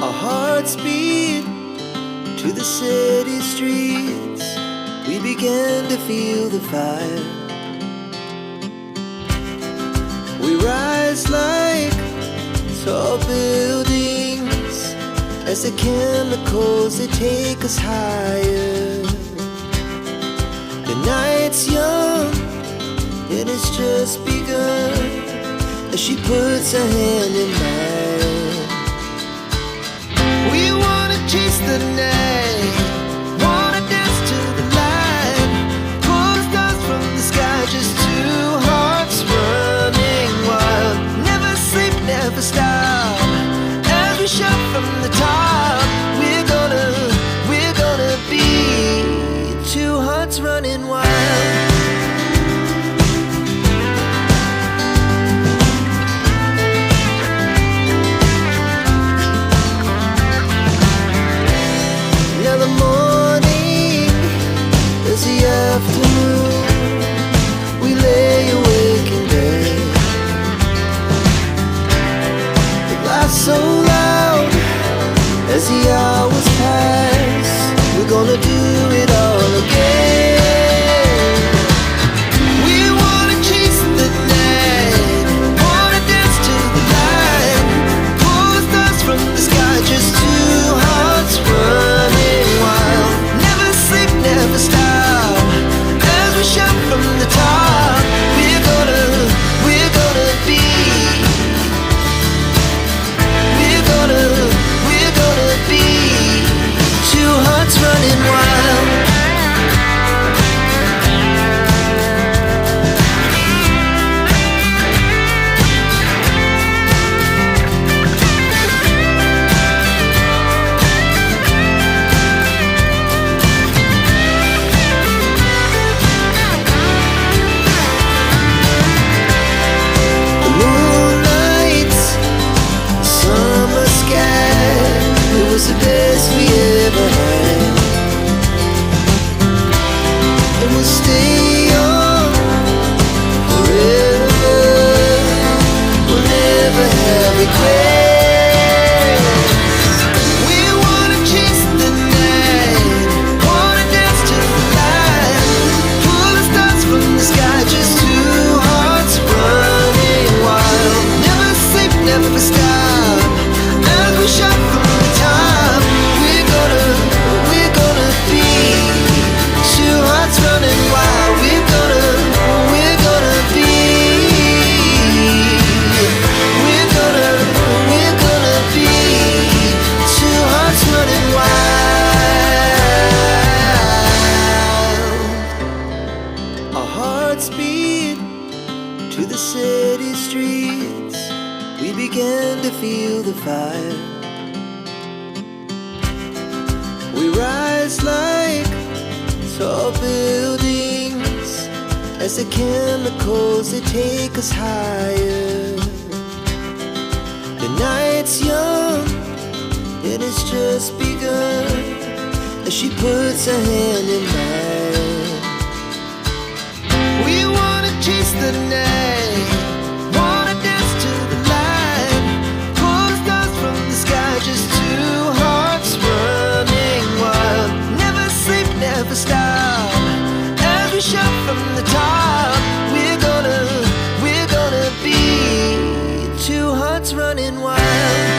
Our hearts beat to the city streets. We began to feel the fire. We rise like tall buildings as the chemicals, they take us higher. The night's young and it's just begun as she puts her hand in mine. We wanna chase the night, wanna dance to the light, pull the stars from the sky, just two hearts running wild. Never sleep, never stop, as we shout from the top. We're gonna be two hearts running wild. Afternoon, we lay awake in bed. It laughs so loud as the hours pass. We're gonna do it all again. We wanna chase the night, wanna dance to the light, pull the stars from the sky, just two hearts running wild. Never sleep, never stop, we shout from the top. We're gonna be, we're gonna be two hearts running wild. The best we ever had, and we'll stay on forever. We'll never have regrets. We wanna chase the night, wanna dance to the light, pull the stars from the sky, just two hearts running wild. Never sleep, never stop, as we shout from the top. Running wild, we're gonna be, we're gonna be two hearts running wild. Our hearts beat to the city streets. We began to feel the fire. We rise like tall buildings as the chemicals, they take us higher. The night's young and it's just begun as she puts her hand in mine. We wanna chase the night, wanna dance to the light, pull the stars from the sky, just two hearts running wild. Never sleep, never stop, as we shout from the top. We're gonna be two hearts running wild.